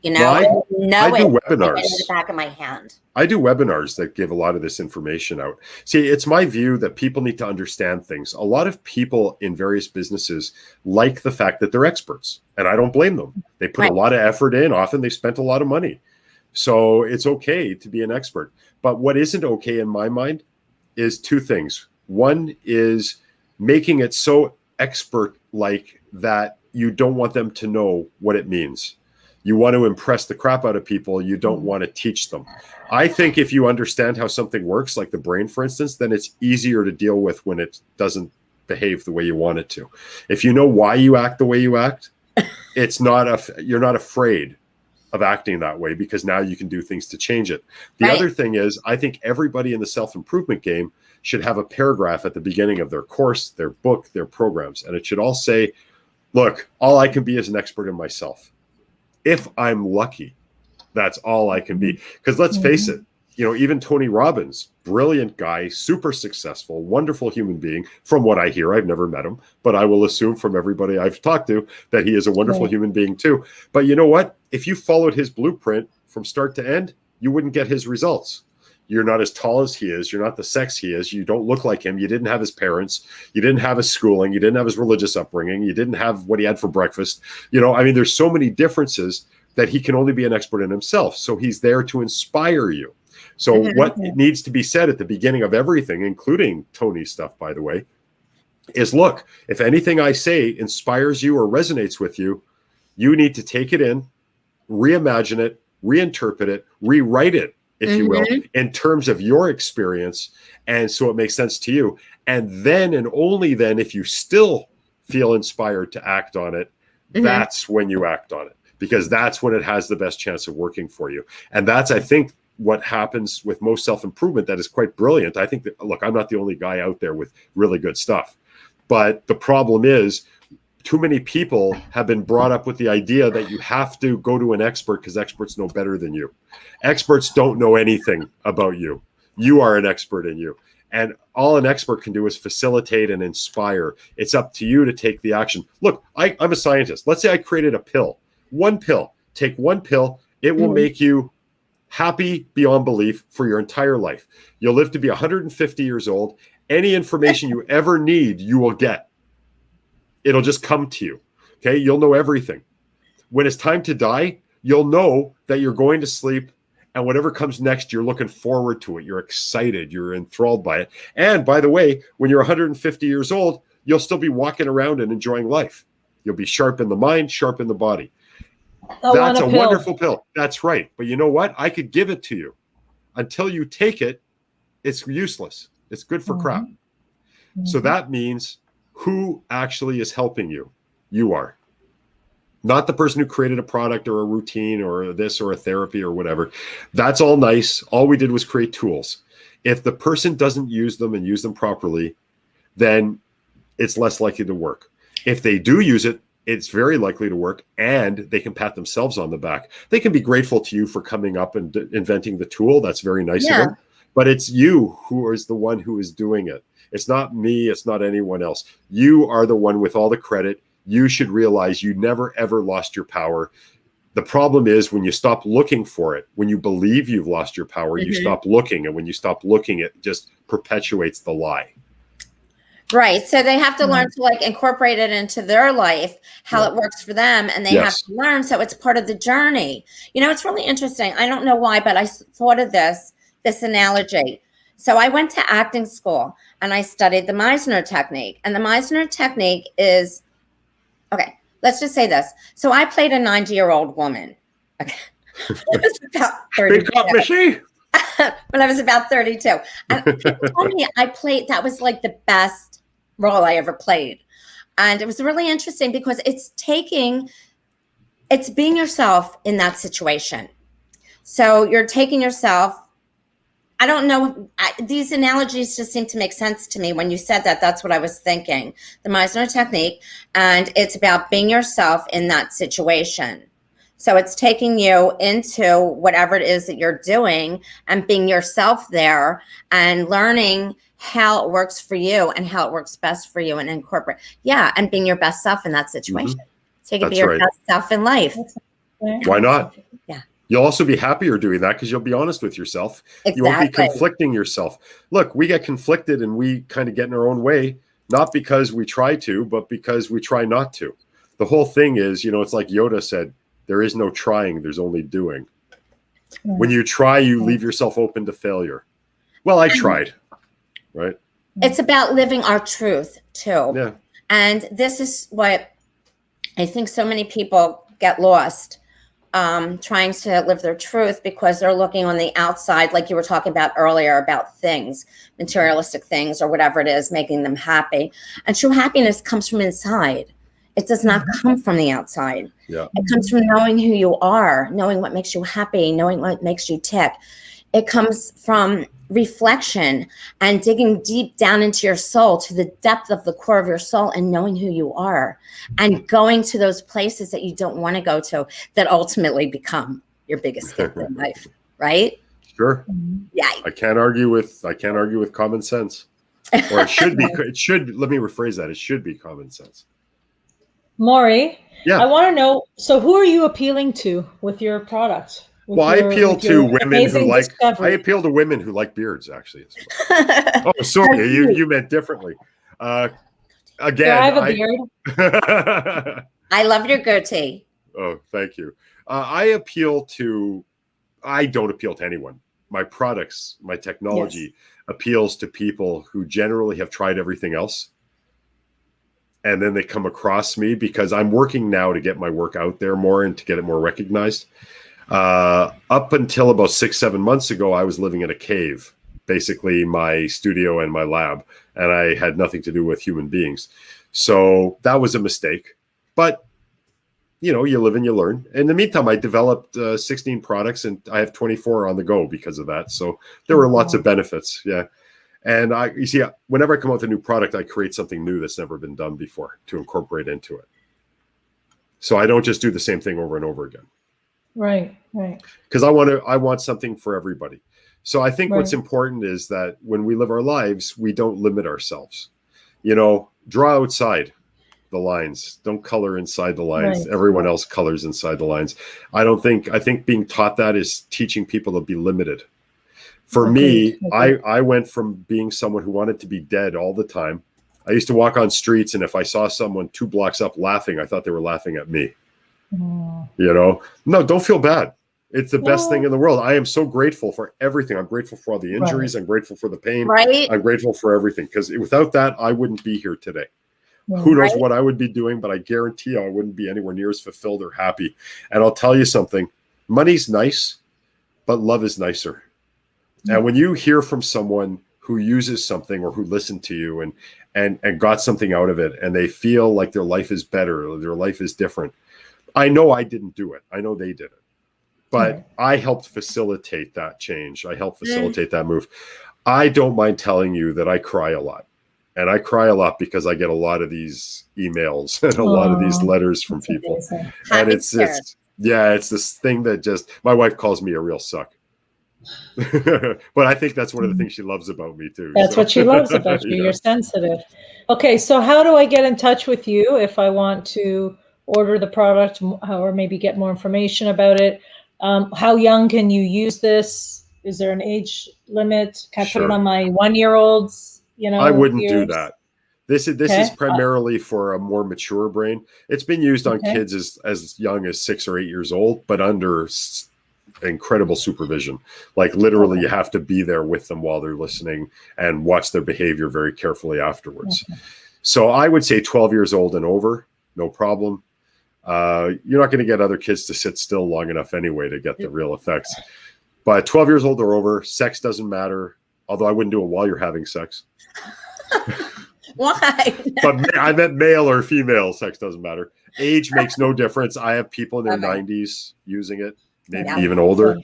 I do webinars in the back of my hand. I do webinars that give a lot of this information out. See, it's my view that people need to understand things. A lot of people in various businesses like the fact that they're experts, and I don't blame them. They put a lot of effort in. Often they've spent a lot of money. So it's okay to be an expert. But what isn't okay in my mind is two things. One is making it so expert-like that you don't want them to know what it means. You want to impress the crap out of people. You don't want to teach them. I think if you understand how something works, like the brain, for instance, then it's easier to deal with when it doesn't behave the way you want it to. If you know why you act the way you act, you're not afraid of acting that way, because now you can do things to change it. The other thing is, I think everybody in the self-improvement game should have a paragraph at the beginning of their course, their book, their programs. And it should all say, look, all I can be is an expert in myself. If I'm lucky, that's all I can be. Because let's face it, even Tony Robbins, brilliant guy, super successful, wonderful human being. From what I hear, I've never met him, but I will assume from everybody I've talked to that he is a wonderful human being too. But you know what? If you followed his blueprint from start to end, you wouldn't get his results. You're not as tall as he is. You're not the sex he is. You don't look like him. You didn't have his parents. You didn't have his schooling. You didn't have his religious upbringing. You didn't have what he had for breakfast. There's so many differences that he can only be an expert in himself. So he's there to inspire you. So what needs to be said at the beginning of everything, including Tony's stuff, by the way, is, look, if anything I say inspires you or resonates with you, you need to take it in, reimagine it, reinterpret it, rewrite it, if you will, in terms of your experience. And so it makes sense to you. And then, and only then, if you still feel inspired to act on it, that's when you act on it, because that's when it has the best chance of working for you. And that's, I think, what happens with most self-improvement that is quite brilliant. I think that, look, I'm not the only guy out there with really good stuff, but the problem is too many people have been brought up with the idea that you have to go to an expert because experts know better than you. Experts don't know anything about you. You are an expert in you. And all an expert can do is facilitate and inspire. It's up to you to take the action. Look, I'm a scientist. Let's say I created a pill. One pill. Take one pill. It will make you happy beyond belief for your entire life. You'll live to be 150 years old. Any information you ever need, you will get. It'll just come to you. Okay. You'll know everything. When it's time to die, you'll know that you're going to sleep, and whatever comes next, you're looking forward to it. You're excited. You're enthralled by it. And by the way, when you're 150 years old, you'll still be walking around and enjoying life. You'll be sharp in the mind, sharp in the body. That's a wonderful pill. That's right. But you know what? I could give it to you. Until you take it, it's useless. It's good for crap. So that means, who actually is helping you? You are. not the person who created a product or a routine or this or a therapy or whatever. That's all nice. All we did was create tools. If the person doesn't use them and use them properly, then it's less likely to work. If they do use it, it's very likely to work, and they can pat themselves on the back. They can be grateful to you for coming up and inventing the tool. That's very nice of them. But it's you who is the one who is doing it. It's not me. It's not anyone else. You are the one with all the credit. You should realize you never, ever lost your power. The problem is when you stop looking for it, when you believe you've lost your power, you stop looking. And when you stop looking, it just perpetuates the lie. Right. So they have to learn to like incorporate it into their life, how it works for them. And they have to learn. So it's part of the journey. You know, it's really interesting. I don't know why, but I thought of this analogy. So I went to acting school and I studied the Meisner technique. And the Meisner technique is, okay, let's just say this. So I played a 90-year-old woman. Okay. I was about 32. When I was about 32. And people told me that was like the best role I ever played. And it was really interesting because it's being yourself in that situation. So you're taking yourself. I don't know. These analogies just seem to make sense to me. When you said that, that's what I was thinking. The Meisner technique, and it's about being yourself in that situation. So it's taking you into whatever it is that you're doing and being yourself there and learning how it works for you and how it works best for you and incorporate. Yeah, and being your best self in that situation. So you can be your best self in life. Why not? Yeah. You'll also be happier doing that because you'll be honest with yourself. Exactly. You won't be conflicting yourself. Look, we get conflicted and we kind of get in our own way, not because we try to, but because we try not to. The whole thing is, you know, it's like Yoda said, there is no trying, there's only doing. When you try, you leave yourself open to failure. Well, I tried, right? It's about living our truth too. Yeah. And this is what I think so many people get lost trying to live their truth because they're looking on the outside, like you were talking about earlier, about things, materialistic things or whatever it is, making them happy. And true happiness comes from inside. It does not come from the outside. Yeah. It comes from knowing who you are, knowing what makes you happy, knowing what makes you tick. It comes from reflection and digging deep down into your soul, to the depth of the core of your soul, and knowing who you are and going to those places that you don't want to go to that ultimately become your biggest gift in life. Right? Sure. Yeah. I can't argue with common sense. Or it should be. Let me rephrase that. It should be common sense. Morry, I want to know, so who are you appealing to with your product? Well, I appeal to women who like beards, actually. Oh, sorry, you meant differently. Again, I have a beard. I love your goatee. Oh, thank you. I don't appeal to anyone. My products, my technology appeals to people who generally have tried everything else. And then they come across me because I'm working now to get my work out there more and to get it more recognized. Up until about 6-7 months ago, I was living in a cave, basically my studio and my lab, and I had nothing to do with human beings. So that was a mistake. But, you know, you live and you learn. In the meantime, I developed 16 products and I have 24 on the go because of that. So there were lots of benefits. Yeah. And you see, whenever I come out with a new product, I create something new that's never been done before to incorporate into it. So I don't just do the same thing over and over again. Right. Because I want something for everybody. So I think what's important is that when we live our lives, we don't limit ourselves. You know, draw outside the lines. Don't color inside the lines. Everyone else colors inside the lines. I think being taught that is teaching people to be limited. For me, I went from being someone who wanted to be dead all the time. I used to walk on streets, and if I saw someone 2 blocks up laughing, I thought they were laughing at me. You know, no, don't feel bad. It's the best thing in the world. I am so grateful for everything. I'm grateful for all the injuries. I'm grateful for the pain. I'm grateful for everything, because without that, I wouldn't be here today. Who knows what I would be doing, but I guarantee you I wouldn't be anywhere near as fulfilled or happy. And I'll tell you something, money's nice, but love is nicer. And when you hear from someone who uses something or who listened to you and got something out of it, and they feel like their life is better, or their life is different, I know I didn't do it. I know they did it. But Right. I helped facilitate that change. I helped facilitate that move. I don't mind telling you that I cry a lot. And I cry a lot because I get a lot of these emails and a lot of these letters from That's people. amazing. And it's this thing that just, my wife calls me a real suck. But I think that's one of the things she loves about me too. That's what she loves about you. Yeah. You're sensitive. Okay, so how do I get in touch with you if I want to order the product or maybe get more information about it? How young can you use this? Is there an age limit? Can I put it Sure. on my 1-year-olds? I wouldn't do ears? that. This is primarily for a more mature brain. It's been used on kids as young as 6 or 8 years old, but under incredible supervision. Like literally, you have to be there with them while they're listening and watch their behavior very carefully afterwards. So I would say 12 years old and over, no problem. You're not going to get other kids to sit still long enough anyway to get the real effects. But 12 years old or over, sex doesn't matter. Although I wouldn't do it while you're having sex. Why? But I meant male or female, sex doesn't matter. Age makes no difference. I have people in their 90s using it, maybe even older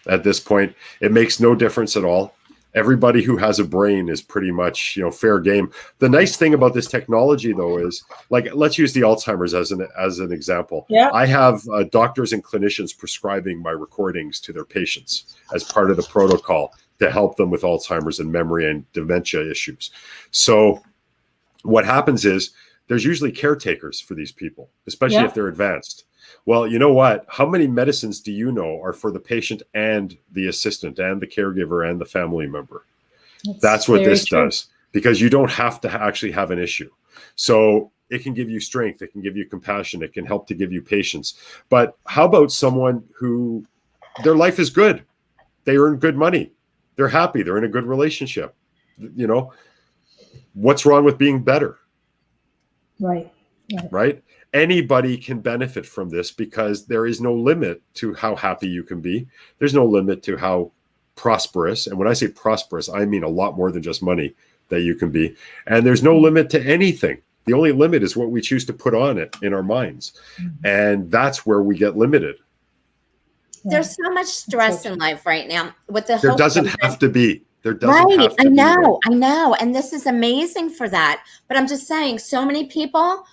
at this point. It makes no difference at all. Everybody who has a brain is pretty much, fair game. The nice thing about this technology, though, is like, let's use the Alzheimer's as an example. Yeah. I have doctors and clinicians prescribing my recordings to their patients as part of the protocol to help them with Alzheimer's and memory and dementia issues. So what happens is there's usually caretakers for these people, especially if they're advanced. Well, you know what? How many medicines do you know are for the patient and the assistant and the caregiver and the family member? That's what this does, because you don't have to actually have an issue. So it can give you strength. It can give you compassion. It can help to give you patience. But how about someone who their life is good? They earn good money. They're happy. They're in a good relationship. What's wrong with being better? Right? Anybody can benefit from this because there is no limit to how happy you can be. There's no limit to how prosperous. And when I say prosperous, I mean a lot more than just money that you can be. And there's no limit to anything. The only limit is what we choose to put on it in our minds. And that's where we get limited. There's so much stress in life right now with the There doesn't have to be. There doesn't have to be. I know. And this is amazing for that. But I'm just saying, so many people,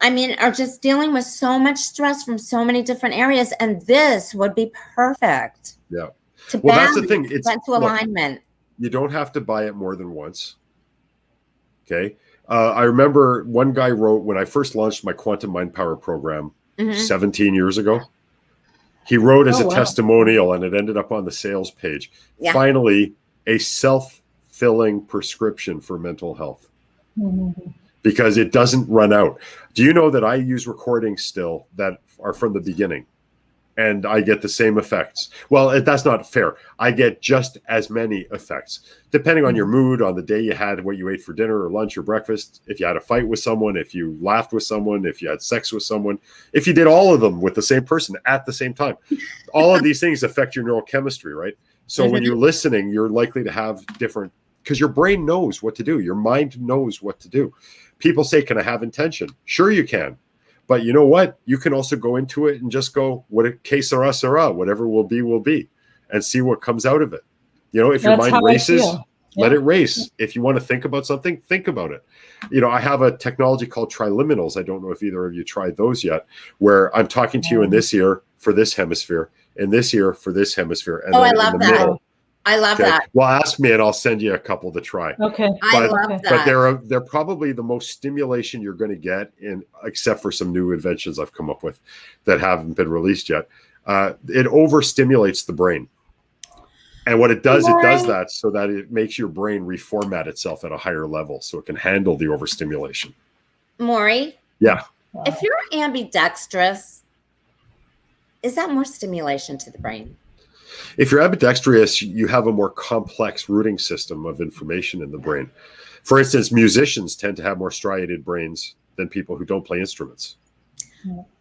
are just dealing with so much stress from so many different areas. And this would be perfect. Yeah. To well, that's the thing. It's to alignment. You don't have to buy it more than once. Okay. I remember one guy wrote when I first launched my Quantum Mind Power program 17 years ago. He wrote as a testimonial, and it ended up on the sales page. Yeah. Finally, a self-filling prescription for mental health. Because it doesn't run out. Do you know that I use recordings still that are from the beginning? And I get the same effects. Well, that's not fair. I get just as many effects, depending on your mood, on the day you had, what you ate for dinner or lunch or breakfast, if you had a fight with someone, if you laughed with someone, if you had sex with someone, if you did all of them with the same person at the same time. All of these things affect your neurochemistry, right? So when you're listening, you're likely to have different, because your brain knows what to do. Your mind knows what to do. People say, can I have intention? Sure you can. But you know what? You can also go into it and just go, what que sera, whatever will be, and see what comes out of it. If your mind races, let it race. If you want to think about something, think about it. I have a technology called triliminals. I don't know if either of you tried those yet, where I'm talking to you in this ear for this hemisphere, in this ear for this hemisphere. And I love that. Middle. I love that. Well, ask me and I'll send you a couple to try. Okay. I love that. But they're probably the most stimulation you're going to get except for some new inventions I've come up with that haven't been released yet. It overstimulates the brain. And what it does, it does that so that it makes your brain reformat itself at a higher level so it can handle the overstimulation. Morry? Yeah. If you're ambidextrous, is that more stimulation to the brain? If you're ambidextrous, you have a more complex routing system of information in the brain. For instance, musicians tend to have more striated brains than people who don't play instruments.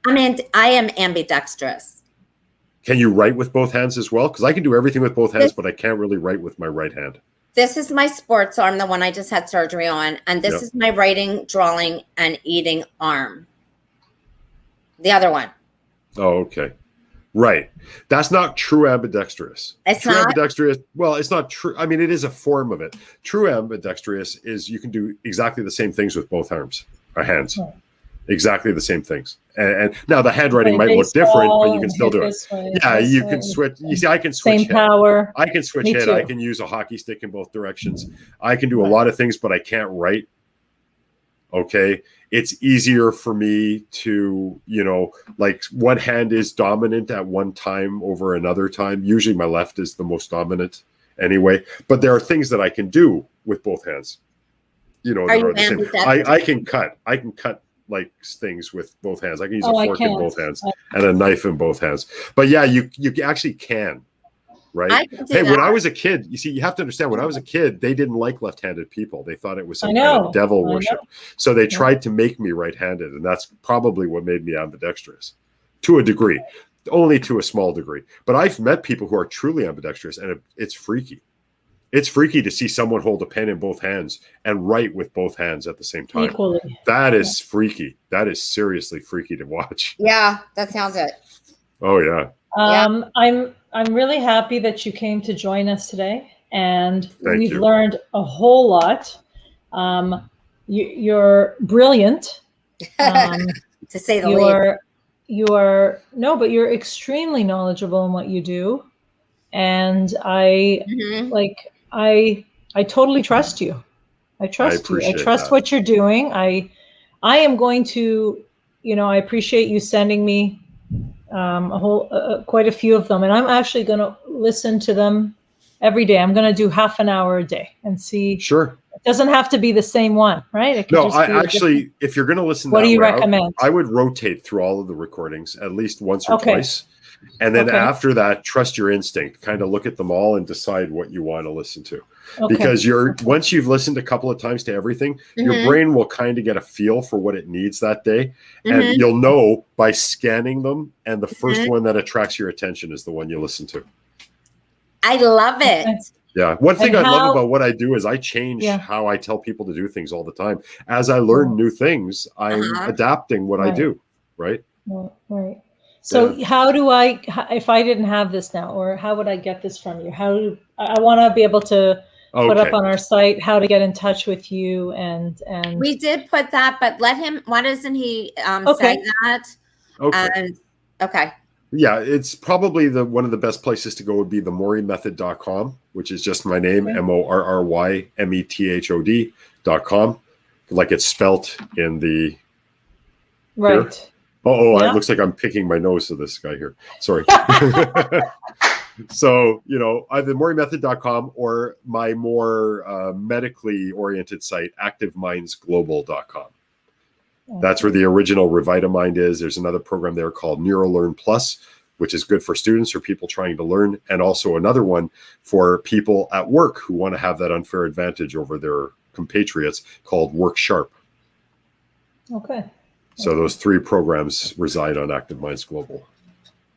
I am ambidextrous. Can you write with both hands as well? Because I can do everything with both hands, but I can't really write with my right hand. This is my sports arm, the one I just had surgery on. And this is my writing, drawing, and eating arm. The other one. Oh, okay. Right. That's not true ambidextrous. It's True not? ambidextrous, well, it's not true. I mean, it is a form of it. True ambidextrous is you can do exactly the same things with both arms or hands. Right. Exactly the same things. And now the handwriting Play might look different, but baseball you can and still hit do it. this way, Yeah, this you way, can switch. You see, I can switch same hit. power. I can switch Me hit. too. I can use a hockey stick in both directions. I can do a Right. lot of things, but I can't write. Okay. It's easier for me to, like one hand is dominant at one time over another time. Usually my left is the most dominant anyway, but there are things that I can do with both hands. Are you the same. ambidextrous? I can cut like things with both hands. I can use a I fork in can't. both hands and a knife in both hands. But yeah, you actually can. Right. I can do Hey, that. when I was a kid, you see, you have to understand, when I was a kid, they didn't like left-handed people. They thought it was some I kind know. of devil I worship. know. So they tried to make me right-handed, and that's probably what made me ambidextrous to a degree, only to a small degree. But I've met people who are truly ambidextrous, and it's freaky. It's freaky to see someone hold a pen in both hands and write with both hands at the same time. Equally. That is freaky. That is seriously freaky to watch. Yeah, that sounds it. Oh yeah. I'm really happy that you came to join us today, and Thank we've you. learned a whole lot. You're brilliant. To say the least. But you're extremely knowledgeable in what you do, and I totally trust you. I trust you. I appreciate trust that. what you're doing. I am going to, I appreciate you sending me quite a few of them, and I'm actually going to listen to them every day. I'm going to do half an hour a day and see. Sure. It doesn't have to be the same one, right? It could No, just I be actually, if you're going to listen, What that do you way, recommend? I would rotate through all of the recordings at least once or Okay. twice. And then Okay. after that, trust your instinct, kind of look at them all and decide what you want to listen to. Okay. Because once you've listened a couple of times to everything, your brain will kind of get a feel for what it needs that day. And you'll know by scanning them. And the first one that attracts your attention is the one you listen to. I love it. Okay. Yeah. One thing And I love how- about what I do is I change Yeah. how I tell people to do things all the time. As I learn new things, I'm adapting what I Right. do. Right. Right. So how do if I didn't have this now, or how would I get this from you? I want to be able to put up on our site how to get in touch with you and We did put that, but let him, why doesn't he Okay. say that? Okay. Okay. Yeah, it's probably one of the best places to go would be themorrymethod.com, which is just my name, Okay. Morrymethod.com, like it's spelt in the right. Here. Oh, Yeah. It looks like I'm picking my nose to this guy here. Sorry. So, either morrymethod.com or my more medically oriented site, activemindsglobal.com. That's where the original Revitamind is. There's another program there called NeuroLearn Plus, which is good for students or people trying to learn. And also another one for people at work who want to have that unfair advantage over their compatriots called Work Sharp. Okay. So those three programs reside on Active Minds Global.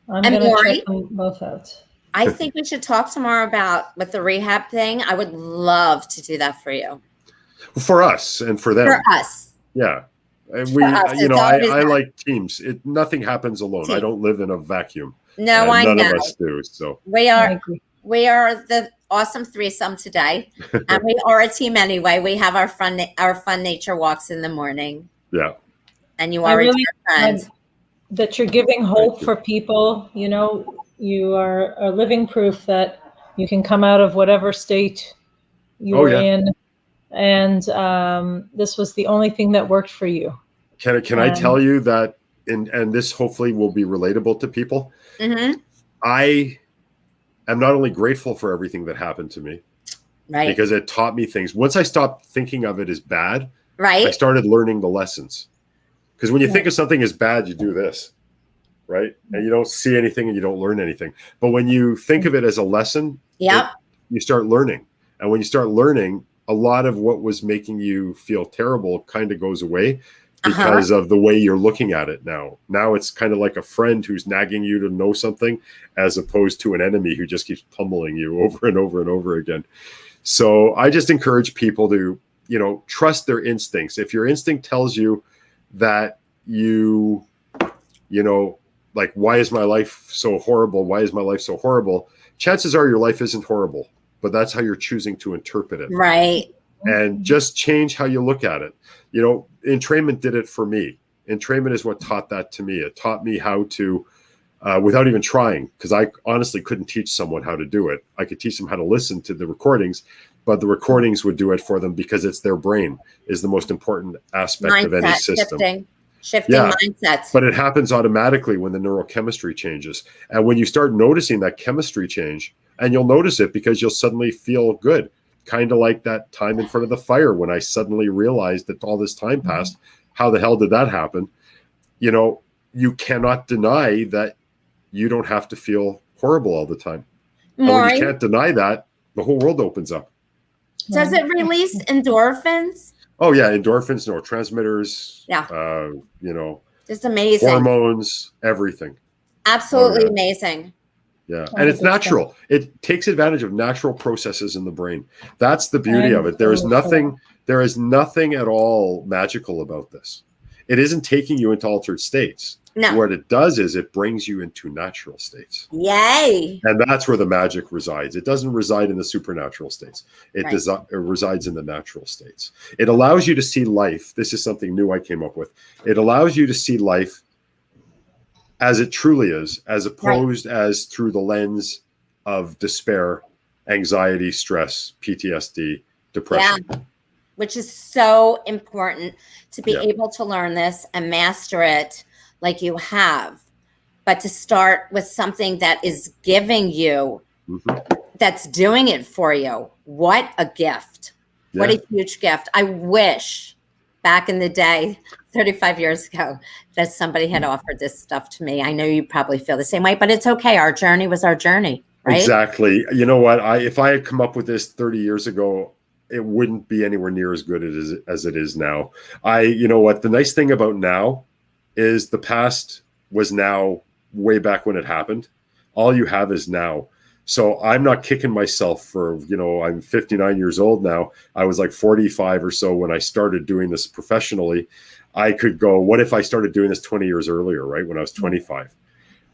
I'm And going to Morry? check them both out. I think we should talk tomorrow about with the rehab thing. I would love to do that for you. For us and for them. For us. Yeah. And For us. It's always I that. like teams. Nothing happens alone. Team. I don't live in a vacuum. No, And I none know. of us do. So We I are agree. the awesome threesome today. And we are a team anyway. We have our fun nature walks in the morning. yeah. And you I are a really- dear friend. That you're giving hope you. for people. You are a living proof that you can come out of whatever state you were in, and this was the only thing that worked for you. Can I tell you that, and this hopefully will be relatable to people. I am not only grateful for everything that happened to me, Right. because it taught me things. Once I stopped thinking of it as bad, I Right. started learning the lessons. Because when you think of something as bad, you do this, right? And you don't see anything and you don't learn anything. But when you think of it as a lesson, Yep. you start learning. And when you start learning, a lot of what was making you feel terrible kind of goes away because of the way you're looking at it now. Now it's kind of like a friend who's nagging you to know something as opposed to an enemy who just keeps pummeling you over and over and over again. So I just encourage people to, trust their instincts. If your instinct tells you that like, why is my life so horrible? Why is my life so horrible? Chances are your life isn't horrible, but that's how you're choosing to interpret it. Right. And just change how you look at it. You know, entrainment did it for me. Entrainment is what taught that to me. It taught me how to, without even trying, because I honestly couldn't teach someone how to do it. I could teach them how to listen to the recordings, but the recordings would do it for them because it's their brain is the most important aspect of any system. Shifting mindsets. But it happens automatically when the neurochemistry changes. And when you start noticing that chemistry change, and you'll notice it because you'll suddenly feel good, kind of like that time in front of the fire when I suddenly realized that all this time passed. How the hell did that happen? You know, you cannot deny that you don't have to feel horrible all the time. And when you can't deny that, the whole world opens up. Does it release endorphins? Oh yeah, endorphins, neurotransmitters. Yeah. You know, it's amazing. Hormones, everything. Absolutely amazing. Yeah, and it's natural. It takes advantage of natural processes in the brain. That's the beauty of it. There is nothing at all magical about this. It isn't taking you into altered states. No. What it does is it brings you into natural states. Yay. And that's where the magic resides. It doesn't reside in the supernatural states. It resides in the natural states. It allows you to see life. This is something new I came up with. It allows you to see life as it truly is, as opposed as through the lens of despair, anxiety, stress, PTSD, depression. Yeah. Which is so important to be able to learn this and master it like you have, but to start with something that is giving you, that's doing it for you. What a gift. Yeah. What a huge gift. I wish back in the day, 35 years ago, that somebody had offered this stuff to me. I know you probably feel the same way, but it's okay. Our journey was our journey, right? Exactly. You know what? If I had come up with this 30 years ago, it wouldn't be anywhere near as good as it is now. You know what? The nice thing about now is the past was now way back when it happened. All you have is now. So I'm not kicking myself for, you know, I'm 59 years old now. I was like 45 or so when I started doing this professionally. I could go, what if I started doing this 20 years earlier, right? When I was 25.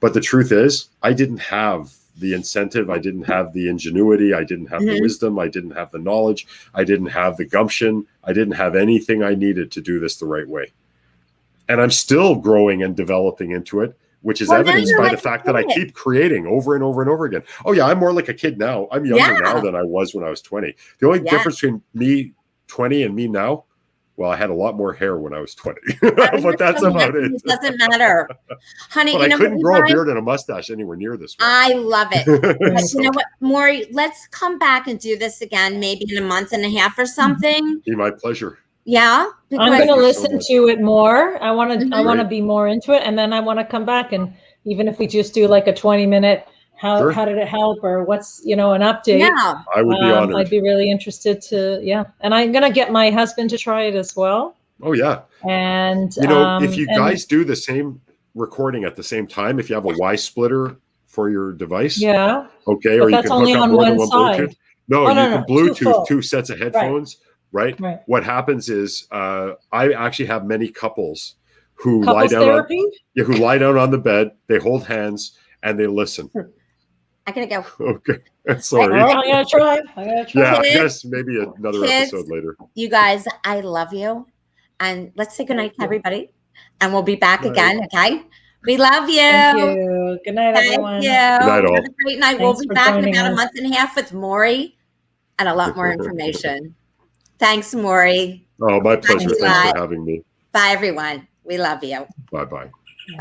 But the truth is, I didn't have the incentive. I didn't have the ingenuity. I didn't have the wisdom. I didn't have the knowledge. I didn't have the gumption. I didn't have anything I needed to do this the right way. And I'm still growing and developing into it, which is evidenced by the fact that I keep creating over and over and over again. Oh yeah, I'm more like a kid now. I'm younger now than I was when I was 20. The only difference between me 20 and me now, well, I had a lot more hair when I was 20, but that's about it. It doesn't matter. Honey, but I couldn't grow a beard and a mustache anywhere near this one. I love it. But you know what, Morry, let's come back and do this again, maybe in a month and a half or something. Be my pleasure. Yeah. I'm going to listen to it more. I want to be more into it. And then I want to come back, and even if we just do like a 20-minute, how did it help, or what's, you know, an update. Yeah. I would be honored. I'd be really interested to, and I'm going to get my husband to try it as well. Oh yeah. And, you know, if you guys do the same recording at the same time, if you have a Y splitter for your device. Yeah. Okay. Or you can hook up more than one Bluetooth. No, you can Bluetooth two sets of headphones. Right. What happens is I actually have many couples who lie down on the bed, they hold hands and they listen. I gotta go. Okay. Sorry. I'm gonna try. Yeah, I guess maybe another episode later. You guys, I love you. And let's say goodnight to everybody. And we'll be back again, okay? We love you. Thank you. Good night, everyone. Thank you. Good night, all. Have a great night. We'll be back in about a month and a half with Morry and a lot more information. Thanks, Morry. Oh, my pleasure. Thanks for having me. Bye, everyone. We love you. Bye-bye.